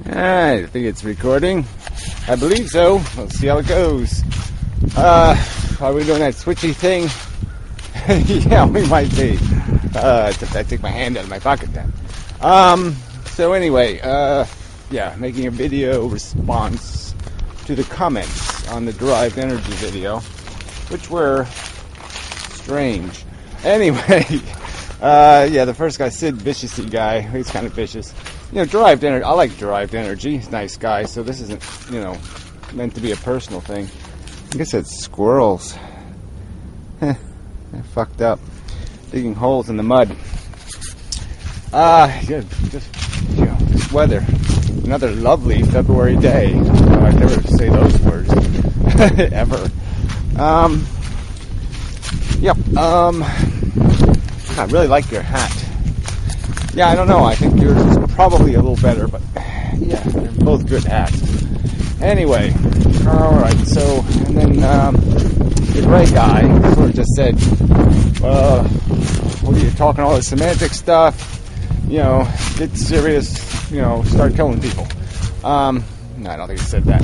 I think it's recording. I believe so. Let's see how it goes. Are we doing that switchy thing? Yeah, we might be. Except I take my hand out of my pocket then. So anyway, yeah, making a video response to the comments on the derived energy video, which were strange. Anyway, yeah, the first guy, Sid Viciousy guy, he's kind of vicious. You know, derived energy, I like derived energy, he's a nice guy, so this isn't, you know, meant to be a personal thing. I guess it's squirrels. They're fucked up. Digging holes in the mud. Yeah, just, you know, this weather. Another lovely February day. I'd never say those words. Ever. Yep, I really like your hat. Yeah, I don't know, I think yours is probably a little better, but yeah, they're both good hats. Anyway, alright, so, and then, the gray guy sort of just said, what are you talking all this semantic stuff? You know, get serious, you know, start killing people. No, I don't think he said that.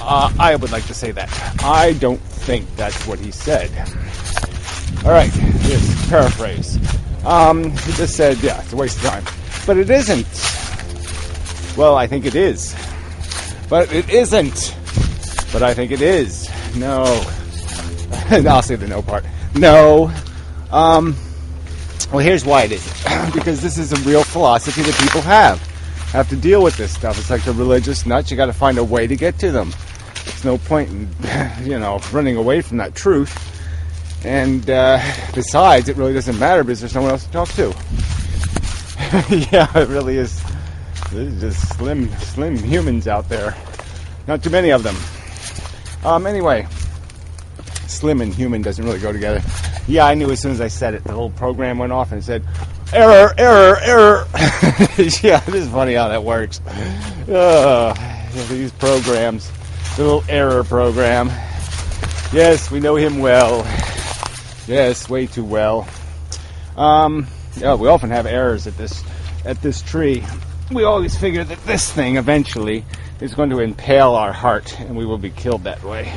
I would like to say that. I don't think that's what he said. Alright, here's paraphrase. He just said, yeah, it's a waste of time. But it isn't. Well, I think it is. But it isn't. But I think it is. No. I'll say the no part. No. Well, here's why it isn't. Because this is a real philosophy that people have to deal with this stuff. It's like the religious nuts. You got to find a way to get to them. There's no point in, you know, running away from that truth. And besides, it really doesn't matter because there's no one else to talk to. Yeah, it really is. There's just slim humans out there. Not too many of them. Anyway, slim and human doesn't really go together. Yeah, I knew as soon as I said it. The little program went off and said, error, error, error. Yeah, it is funny how that works. These programs. The little error program. Yes, we know him well. Yes, way too well. Yeah, we often have errors at this tree. We always figure that this thing eventually is going to impale our heart, and we will be killed that way.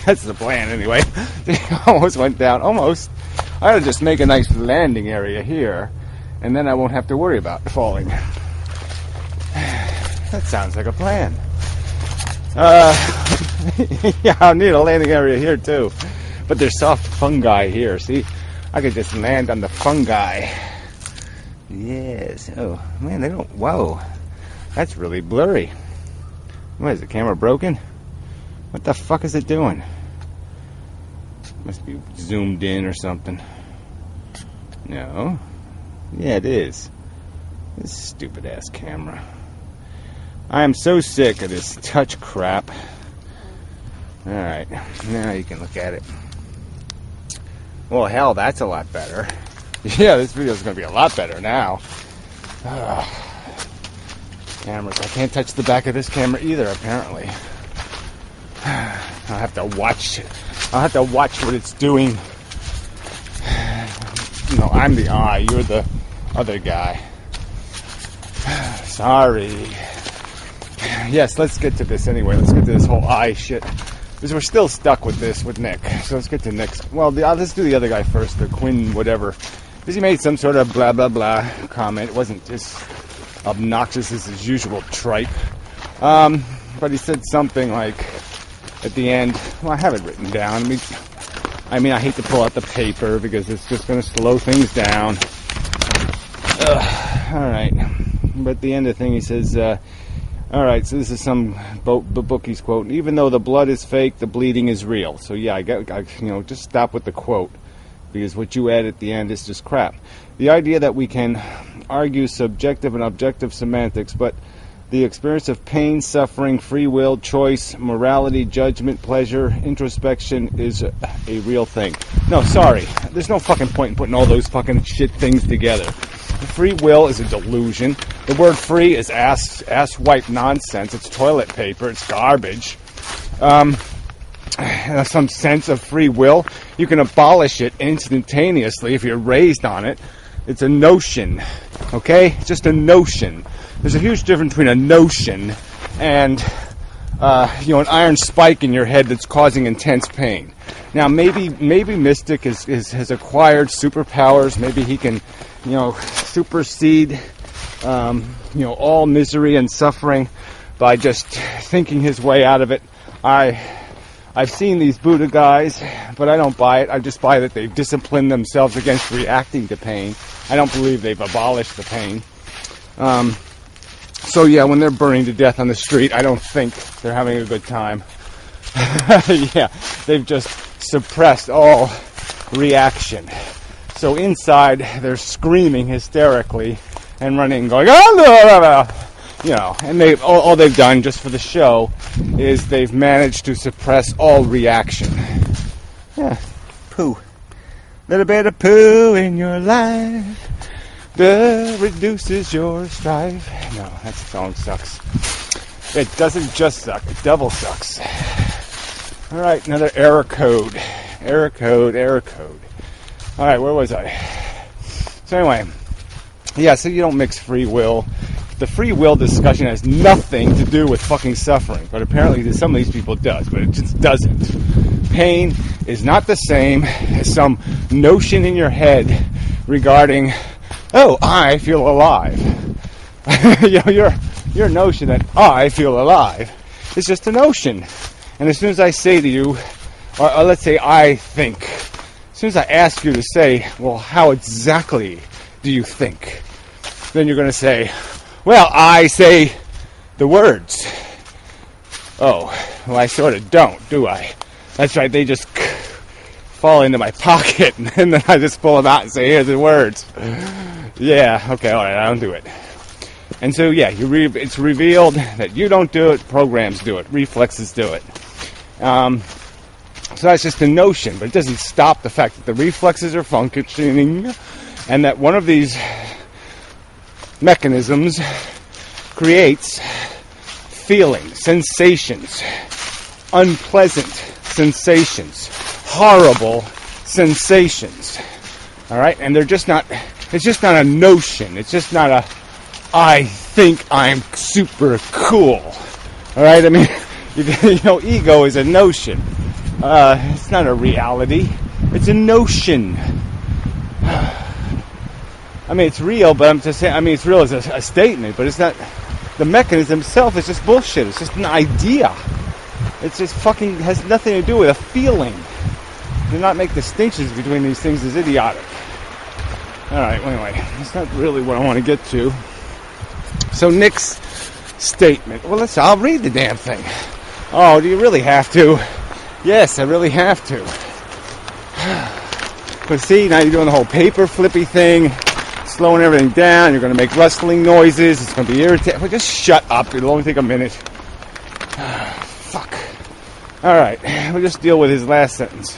That's the plan, anyway. It almost went down. Almost. I ought to just make a nice landing area here, and then I won't have to worry about falling. That sounds like a plan. Yeah, I'll need a landing area here too. But there's soft fungi here, see? I could just land on the fungi. Yes. Oh, man, they don't... Whoa. That's really blurry. What, is the camera broken? What the fuck is it doing? Must be zoomed in or something. No. Yeah, it is. This stupid-ass camera. I am so sick of this touch crap. Alright, now you can look at it. Well, hell, that's a lot better. Yeah, this video is going to be a lot better now. Cameras. I can't touch the back of this camera either, apparently. I'll have to watch it. I'll have to watch what it's doing. No, I'm the eye. You're the other guy. Sorry. Yes, let's get to this anyway. Let's get to this whole eye shit. Because we're still stuck with this, with Nick. So let's get to Nick's. Well, let's do the other guy first, the Quinn whatever. Because he made some sort of blah, blah, blah comment. It wasn't as obnoxious as his usual tripe. But he said something like, at the end, well, I have it written down. I mean, I hate to pull out the paper because it's just going to slow things down. Alright. But at the end of the thing, he says, alright, so this is some bookie's quote. Even though the blood is fake, the bleeding is real. So yeah, I you know, just stop with the quote. Because what you add at the end is just crap. The idea that we can argue subjective and objective semantics, but the experience of pain, suffering, free will, choice, morality, judgment, pleasure, introspection is a real thing. No, sorry. There's no fucking point in putting all those fucking shit things together. Free will is a delusion. The word free is ass-wipe nonsense. It's toilet paper. It's garbage. Some sense of free will. You can abolish it instantaneously if you're raised on it. It's a notion. Okay? It's just a notion. there's a huge difference between a notion and an iron spike in your head that's causing intense pain. Now, maybe Mystic has acquired superpowers. Maybe he can, supersede, all misery and suffering by just thinking his way out of it. I've seen these Buddha guys, but I don't buy it. I just buy that they've disciplined themselves against reacting to pain. I don't believe they've abolished the pain. So yeah, when they're burning to death on the street, I don't think they're having a good time. Yeah, they've just suppressed all reaction. So inside, they're screaming hysterically and running and going, and all they've done just for the show is they've managed to suppress all reaction. Yeah, poo. Little bit of poo in your life reduces your strife. No, that song sucks. It doesn't just suck, it double sucks. Alright, another error code. Error code. Alright, where was I? So anyway, yeah, so you don't mix free will. The free will discussion has nothing to do with fucking suffering, but apparently to some of these people it does, but it just doesn't. Pain is not the same as some notion in your head regarding, oh, I feel alive. Your notion that I feel alive is just a notion. And as soon as I say to you, or let's say I think, as soon as I ask you to say, well, how exactly do you think? Then you're going to say, well, I say the words. Oh, well, I sort of don't, do I? That's right, they just fall into my pocket, and then I just pull them out and say, here's the words. Yeah, okay, all right, I don't do it. And so, yeah, it's revealed that you don't do it, programs do it, reflexes do it. So that's just a notion, but it doesn't stop the fact that the reflexes are functioning, and that one of these mechanisms creates feelings, sensations, unpleasant sensations, horrible sensations. All right, and they're just not. It's just not a notion. It's just not a. I think I'm super cool. All right, I mean, ego is a notion. It's not a reality. It's a notion. I mean, it's real, but I'm just saying. I mean, it's real as a statement, but it's not. The mechanism itself is just bullshit. It's just an idea. It's just fucking has nothing to do with a feeling. Do not make distinctions between these things is idiotic. Alright, well, anyway, that's not really what I want to get to. So Nick's statement. Well, I'll read the damn thing. Oh, do you really have to? Yes, I really have to. But see, now you're doing the whole paper flippy thing, slowing everything down, you're going to make rustling noises, it's going to be irritating. Well, just shut up, it'll only take a minute. Fuck. Alright, we'll just deal with his last sentence.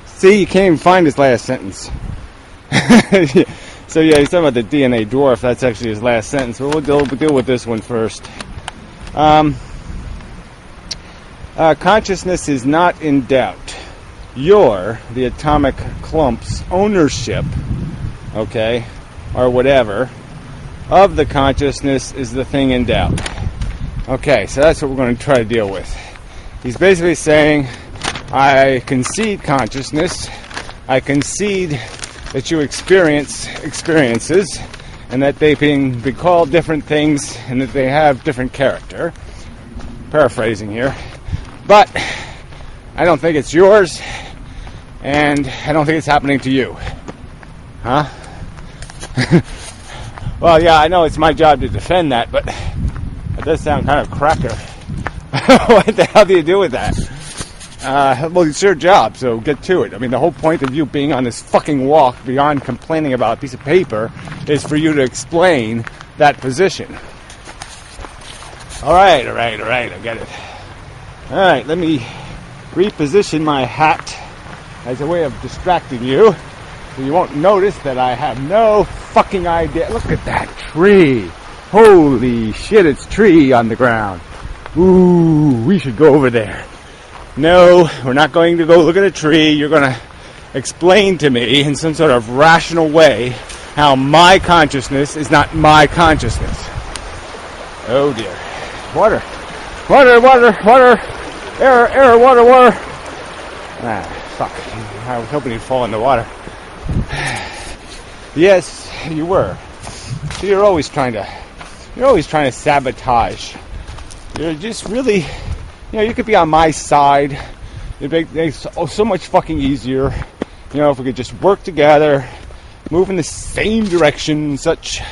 See, you can't even find his last sentence. So yeah, he's talking about the DNA dwarf. That's actually his last sentence. But we'll deal with this one first. Consciousness is not in doubt. You're the atomic clump's ownership, okay, or whatever, of the consciousness is the thing in doubt. Okay, so that's what we're going to try to deal with. He's basically saying, I concede consciousness, I concede that you experience experiences, and that they can be called different things, and that they have different character. Paraphrasing here. But I don't think it's yours, and I don't think it's happening to you. Huh? Well, yeah, I know it's my job to defend that, but it does sound kind of cracker. What the hell do you do with that? Well, it's your job, so get to it. I mean, the whole point of you being on this fucking walk, beyond complaining about a piece of paper, is for you to explain that position. Alright, I get it. Alright, let me reposition my hat as a way of distracting you, so you won't notice that I have no fucking idea. Look at that tree. Holy shit, it's tree on the ground. Ooh, we should go over there. No, we're not going to go look at a tree. You're going to explain to me in some sort of rational way how my consciousness is not my consciousness. Oh dear. Water. Water, water, water. Error, error, water, water. Ah, fuck. I was hoping he'd fall in the water. Yes, you were. So you're always trying to sabotage. You're just really, you could be on my side. It makes so much fucking easier, if we could just work together, move in the same direction and such.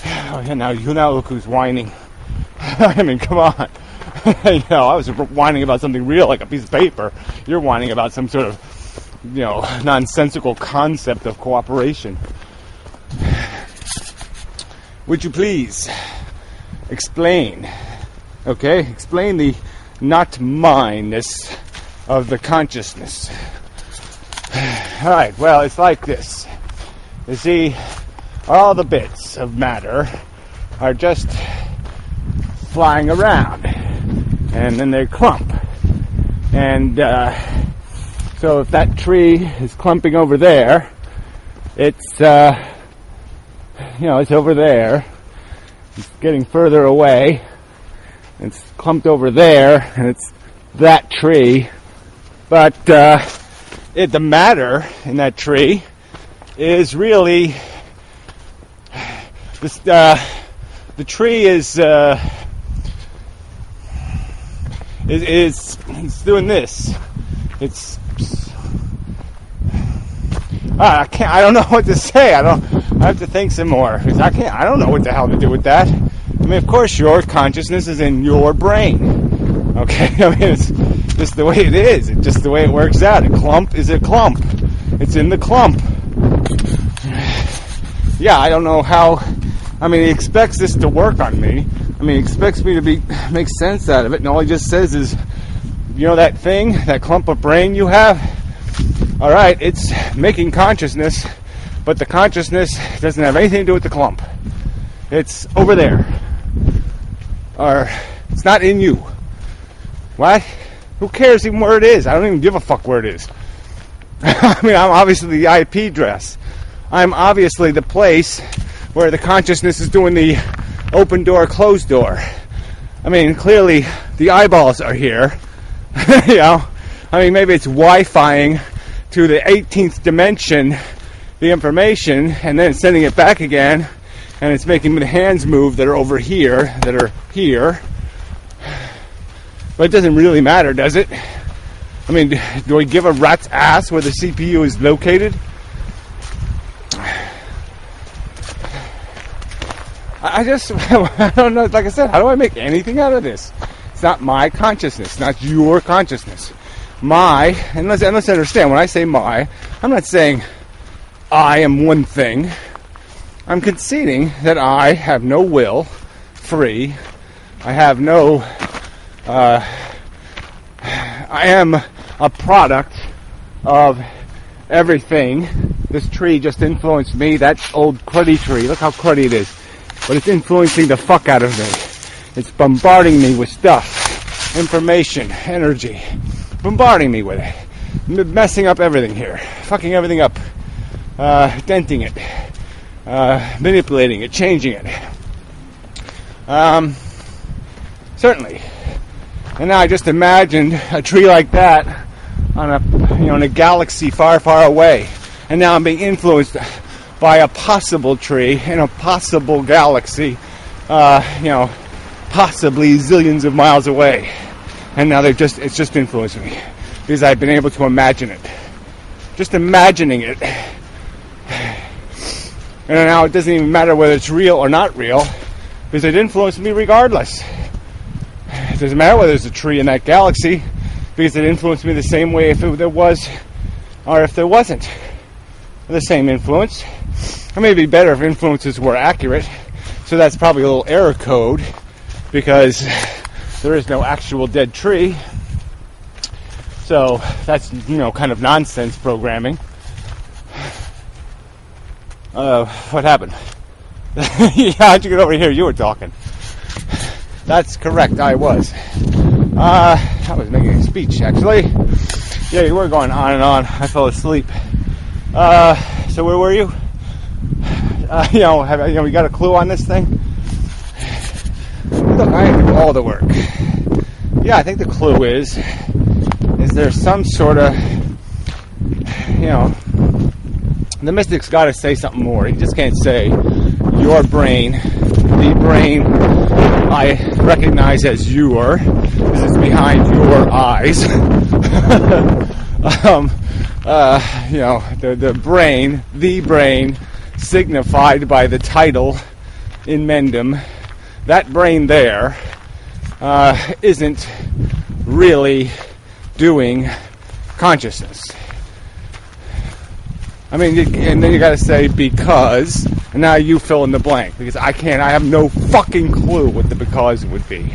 Oh yeah, now look who's whining. I mean, come on. I was whining about something real, like a piece of paper. You're whining about some sort of, nonsensical concept of cooperation. Would you please explain, explain the not mine-ness of the consciousness. Alright, well, it's like this. You see, all the bits of matter are just flying around, and then they clump. And so if that tree is clumping over there, it's it's over there. It's getting further away. It's clumped over there, and it's that tree. But the matter in that tree is really this. The tree is doing this. It's I can't. I don't know what to say. I have to think some more because I don't know what the hell to do with that. I mean, of course, your consciousness is in your brain. Okay, I mean, it's just the way it is. It's just the way it works out. A clump is a clump. It's in the clump. Yeah, I don't know how. I mean, he expects this to work on me. I mean, he expects me to make sense out of it, and all he just says is, that thing, that clump of brain you have. All right, it's making consciousness, but the consciousness doesn't have anything to do with the clump. It's over there. Or it's not in you. What? Who cares even where it is? I don't even give a fuck where it is. I mean, I'm obviously the IP address. I'm obviously the place where the consciousness is doing the open door, closed door. I mean, clearly the eyeballs are here. I mean, maybe it's Wi-Fiing to the 18th dimension the information and then sending it back again, and it's making the hands move that are over here, that are here. But it doesn't really matter, does it? I mean, do we give a rat's ass where the CPU is located? I don't know, like I said, how do I make anything out of this? It's not my consciousness, it's not your consciousness. And let's understand, when I say my, I'm not saying I am one thing. I'm conceding that I have no will, free. I have no, I am a product of everything. This tree just influenced me, that old cruddy tree, look how cruddy it is. But it's influencing the fuck out of me. It's bombarding me with stuff, information, energy. Bombarding me with it. Messing up everything here. Fucking everything up. Denting it. Manipulating it. Changing it. Certainly. And now I just imagined a tree like that on in a galaxy far, far away. And now I'm being influenced by a possible tree in a possible galaxy, possibly zillions of miles away. And now it's just influencing me because I've been able to imagine it. Just imagining it. And now it doesn't even matter whether it's real or not real because it influenced me regardless. It doesn't matter whether there's a tree in that galaxy because it influenced me the same way if there was or if there wasn't. The same influence. Or maybe it'd be better if influences were accurate. So that's probably a little error code because there is no actual dead tree. So that's, kind of nonsense programming. What happened? Yeah, how'd you get over here? You were talking. That's correct, I was. I was making a speech, actually. Yeah, you were going on and on. I fell asleep. So where were you? We got a clue on this thing? Look, I do all the work. Yeah, I think the clue is there some sort of, the mystic's got to say something more. He just can't say, your brain, the brain I recognize as your, because it's behind your eyes. The brain signified by the title in Mendham, that brain there isn't really doing consciousness. I mean, and then you got to say because, and now you fill in the blank, because I have no fucking clue what the because would be.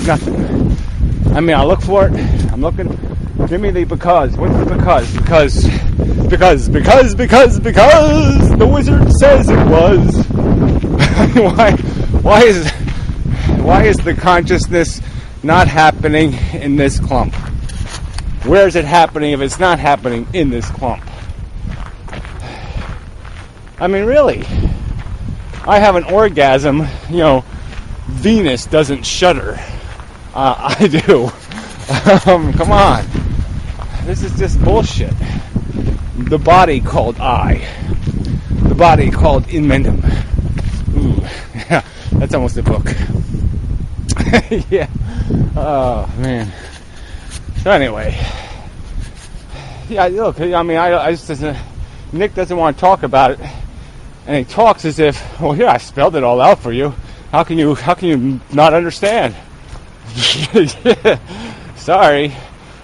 Nothing. I mean, I'll look for it. I'm looking. Give me the because. What's the because? Because the wizard says it was. Why is the consciousness not happening in this clump? Where is it happening if it's not happening in this clump? I mean, really. I have an orgasm, Venus doesn't shudder. I do. Come on. This is just bullshit. The body called I. The body called in Mendham. Ooh, yeah, that's almost a book. Yeah. Oh, man. So anyway. Yeah, look, I mean, Nick doesn't want to talk about it. And he talks as if, well, here, I spelled it all out for you. How can you not understand? Yeah. Sorry.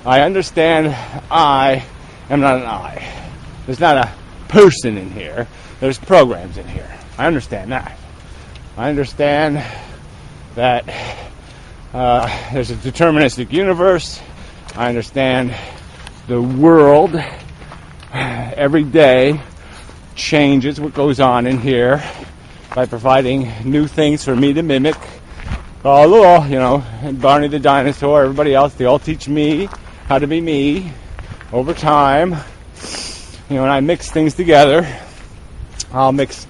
I understand I am not an I. There's not a person in here. There's programs in here. I understand that. I understand that there's a deterministic universe. I understand the world every day changes what goes on in here by providing new things for me to mimic. Barney the dinosaur, everybody else, they all teach me how to be me over time. And I mix things together. I'll mix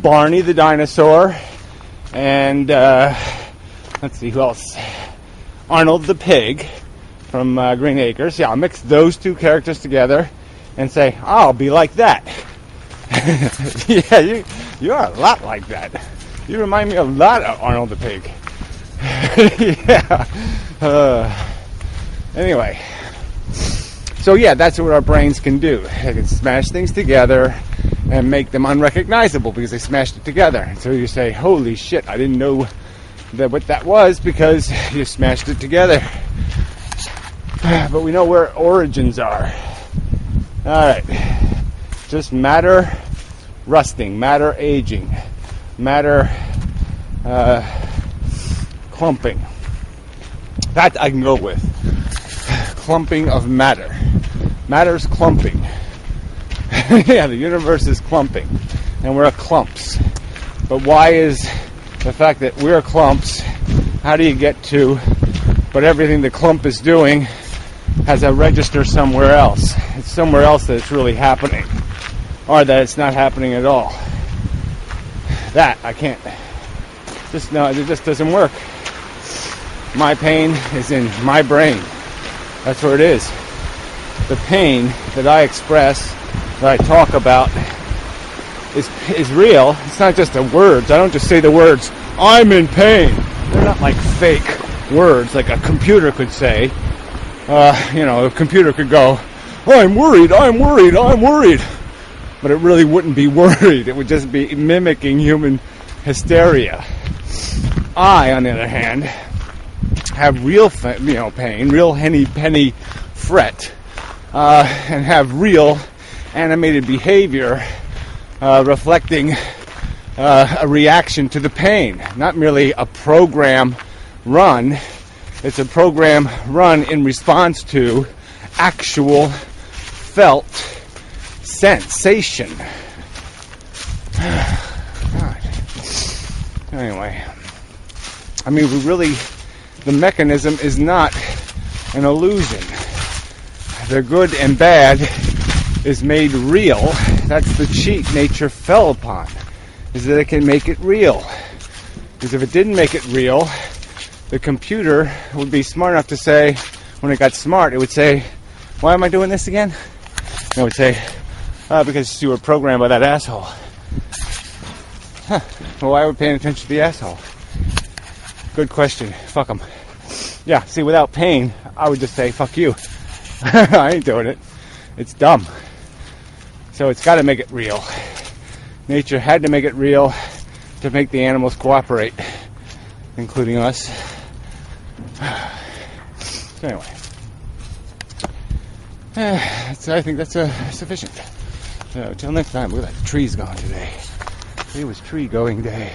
Barney the dinosaur and let's see who else. Arnold the pig from Green Acres. Yeah, I'll mix those two characters together and say, I'll be like that. Yeah, you are a lot like that. You remind me a lot of Arnold the pig. Yeah. Anyway. So yeah, that's what our brains can do. They can smash things together and make them unrecognizable because they smashed it together. And so you say, holy shit, I didn't know what that was because you smashed it together. But we know where origins are. Alright. Just matter rusting, matter aging, matter clumping. That I can go with. Clumping of matter. Matter's clumping. Yeah, the universe is clumping. And we're clumps. But why is the fact that we're clumps, how do you get to, but everything the clump is doing has a register somewhere else. It's somewhere else that it's really happening. Or that it's not happening at all. That, I can't. It just doesn't work. My pain is in my brain. That's where it is. The pain that I express, that I talk about, is real. It's not just the words. I don't just say the words, I'm in pain. They're not like fake words like a computer could say. A computer could go, I'm worried. But it really wouldn't be worried. It would just be mimicking human hysteria. I, on the other hand, have real, pain, real penny fret, and have real animated behavior reflecting a reaction to the pain. Not merely a program run. It's a program run in response to actual felt sensation. God. Anyway, I mean, the mechanism is not an illusion. The good and bad is made real That's the cheat nature fell upon, is that it can make it real. Because if it didn't make it real, the computer would be smart enough to say, when it got smart, it would say, why am I doing this again? And it would say, because you were programmed by that asshole. Huh. Well, why are we paying attention to the asshole? Good question. Fuck him. Yeah, see, without pain, I would just say, fuck you. I ain't doing it. It's dumb. So it's got to make it real. Nature had to make it real to make the animals cooperate, including us. So anyway, I think that's sufficient. So till next time, look at that, the tree's gone today. It was tree going day.